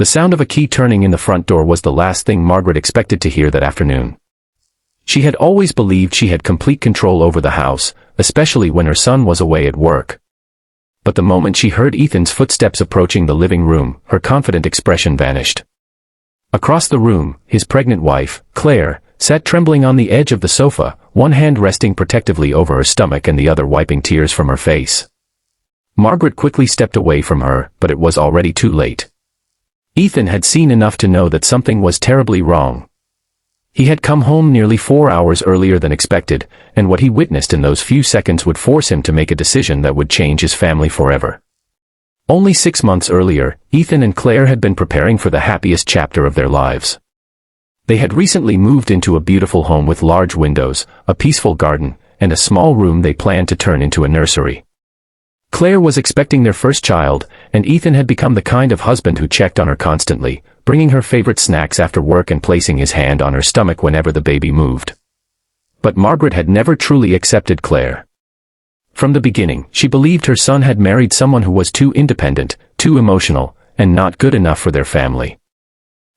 The sound of a key turning in the front door was the last thing Margaret expected to hear that afternoon. She had always believed she had complete control over the house, especially when her son was away at work. But the moment she heard Ethan's footsteps approaching the living room, her confident expression vanished. Across the room, his pregnant wife, Claire, sat trembling on the edge of the sofa, one hand resting protectively over her stomach and the other wiping tears from her face. Margaret quickly stepped away from her, but it was already too late. Ethan had seen enough to know that something was terribly wrong. He had come home nearly 4 hours earlier than expected, and what he witnessed in those few seconds would force him to make a decision that would change his family forever. Only 6 months earlier, Ethan and Claire had been preparing for the happiest chapter of their lives. They had recently moved into a beautiful home with large windows, a peaceful garden, and a small room they planned to turn into a nursery. Claire was expecting their first child, and Ethan had become the kind of husband who checked on her constantly, bringing her favorite snacks after work and placing his hand on her stomach whenever the baby moved. But Margaret had never truly accepted Claire. From the beginning, she believed her son had married someone who was too independent, too emotional, and not good enough for their family.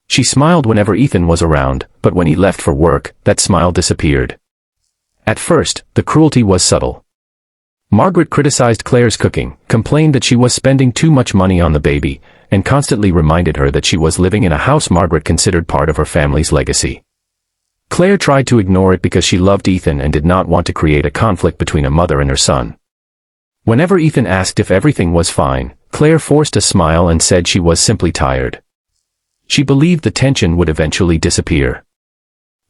She smiled whenever Ethan was around, but when he left for work, that smile disappeared. At first, the cruelty was subtle. Margaret criticized Claire's cooking, complained that she was spending too much money on the baby, and constantly reminded her that she was living in a house Margaret considered part of her family's legacy. Claire tried to ignore it because she loved Ethan and did not want to create a conflict between a mother and her son. Whenever Ethan asked if everything was fine, Claire forced a smile and said she was simply tired. She believed the tension would eventually disappear.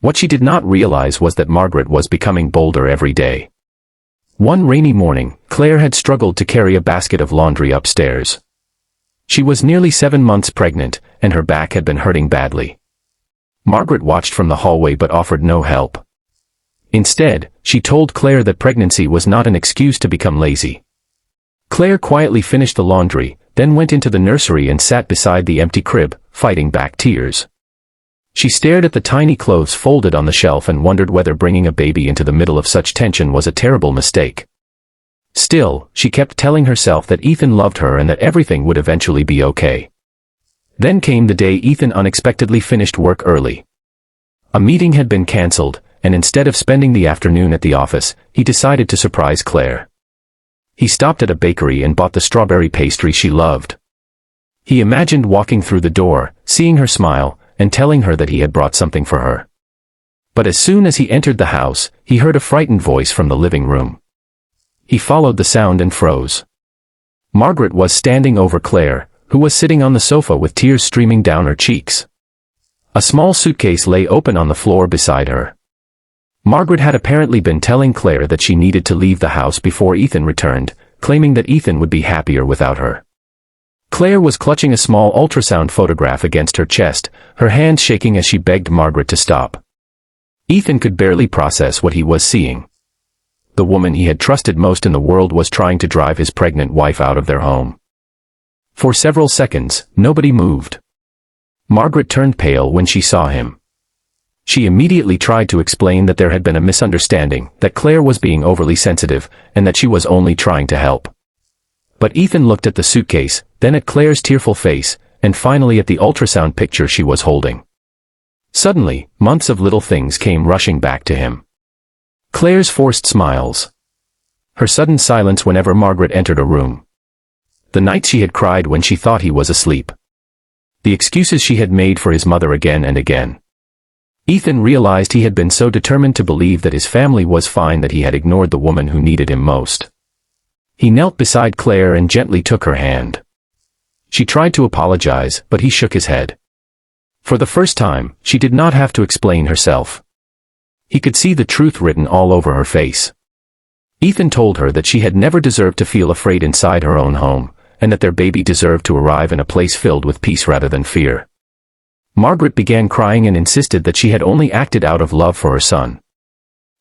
What she did not realize was that Margaret was becoming bolder every day. One rainy morning, Claire had struggled to carry a basket of laundry upstairs. She was nearly 7 months pregnant, and her back had been hurting badly. Margaret watched from the hallway but offered no help. Instead, she told Claire that pregnancy was not an excuse to become lazy. Claire quietly finished the laundry, then went into the nursery and sat beside the empty crib, fighting back tears. She stared at the tiny clothes folded on the shelf and wondered whether bringing a baby into the middle of such tension was a terrible mistake. Still, she kept telling herself that Ethan loved her and that everything would eventually be okay. Then came the day Ethan unexpectedly finished work early. A meeting had been cancelled, and instead of spending the afternoon at the office, he decided to surprise Claire. He stopped at a bakery and bought the strawberry pastry she loved. He imagined walking through the door, seeing her smile, and telling her that he had brought something for her. But as soon as he entered the house, he heard a frightened voice from the living room. He followed the sound and froze. Margaret was standing over Claire, who was sitting on the sofa with tears streaming down her cheeks. A small suitcase lay open on the floor beside her. Margaret had apparently been telling Claire that she needed to leave the house before Ethan returned, claiming that Ethan would be happier without her. Claire was clutching a small ultrasound photograph against her chest, her hands shaking as she begged Margaret to stop. Ethan could barely process what he was seeing. The woman he had trusted most in the world was trying to drive his pregnant wife out of their home. For several seconds, nobody moved. Margaret turned pale when she saw him. She immediately tried to explain that there had been a misunderstanding, that Claire was being overly sensitive, and that she was only trying to help. But Ethan looked at the suitcase, then at Claire's tearful face, and finally at the ultrasound picture she was holding. Suddenly, months of little things came rushing back to him. Claire's forced smiles. Her sudden silence whenever Margaret entered a room. The nights she had cried when she thought he was asleep. The excuses she had made for his mother again and again. Ethan realized he had been so determined to believe that his family was fine that he had ignored the woman who needed him most. He knelt beside Claire and gently took her hand. She tried to apologize, but he shook his head. For the first time, she did not have to explain herself. He could see the truth written all over her face. Ethan told her that she had never deserved to feel afraid inside her own home, and that their baby deserved to arrive in a place filled with peace rather than fear. Margaret began crying and insisted that she had only acted out of love for her son.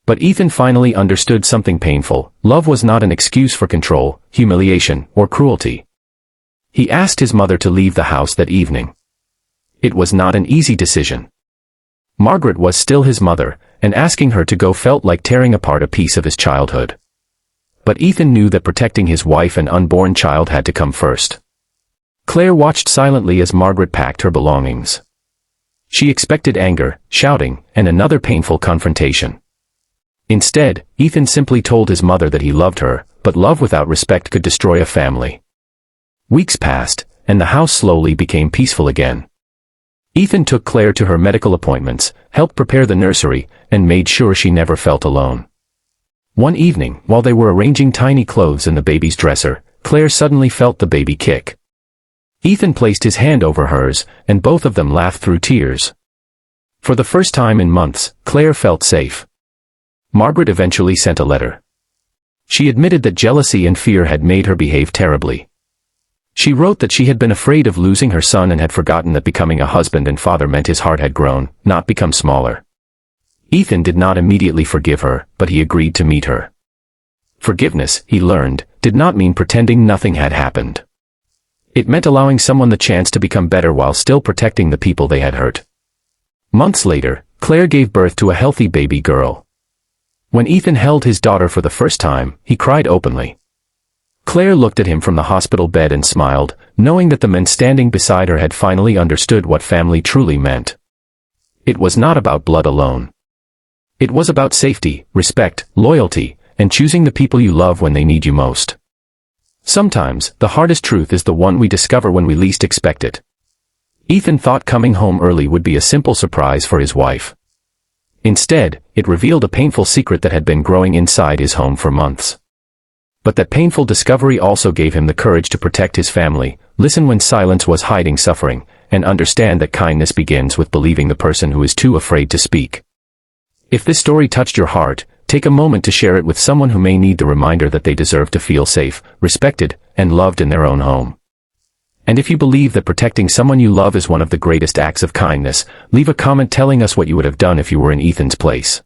But Ethan finally understood something painful. Love was not an excuse for control, humiliation, or cruelty. He asked his mother to leave the house that evening. It was not an easy decision. Margaret was still his mother, and asking her to go felt like tearing apart a piece of his childhood. But Ethan knew that protecting his wife and unborn child had to come first. Claire watched silently as Margaret packed her belongings. She expected anger, shouting, and another painful confrontation. Instead, Ethan simply told his mother that he loved her, but love without respect could destroy a family. Weeks passed, and the house slowly became peaceful again. Ethan took Claire to her medical appointments, helped prepare the nursery, and made sure she never felt alone. One evening, while they were arranging tiny clothes in the baby's dresser, Claire suddenly felt the baby kick. Ethan placed his hand over hers, and both of them laughed through tears. For the first time in months, Claire felt safe. Margaret eventually sent a letter. She admitted that jealousy and fear had made her behave terribly. She wrote that she had been afraid of losing her son and had forgotten that becoming a husband and father meant his heart had grown, not become smaller. Ethan did not immediately forgive her, but he agreed to meet her. Forgiveness, he learned, did not mean pretending nothing had happened. It meant allowing someone the chance to become better while still protecting the people they had hurt. Months later, Claire gave birth to a healthy baby girl. When Ethan held his daughter for the first time, he cried openly. Claire looked at him from the hospital bed and smiled, knowing that the men standing beside her had finally understood what family truly meant. It was not about blood alone. It was about safety, respect, loyalty, and choosing the people you love when they need you most. Sometimes, the hardest truth is the one we discover when we least expect it. Ethan thought coming home early would be a simple surprise for his wife. Instead, it revealed a painful secret that had been growing inside his home for months. But that painful discovery also gave him the courage to protect his family, listen when silence was hiding suffering, and understand that kindness begins with believing the person who is too afraid to speak. If this story touched your heart, take a moment to share it with someone who may need the reminder that they deserve to feel safe, respected, and loved in their own home. And if you believe that protecting someone you love is one of the greatest acts of kindness, leave a comment telling us what you would have done if you were in Ethan's place.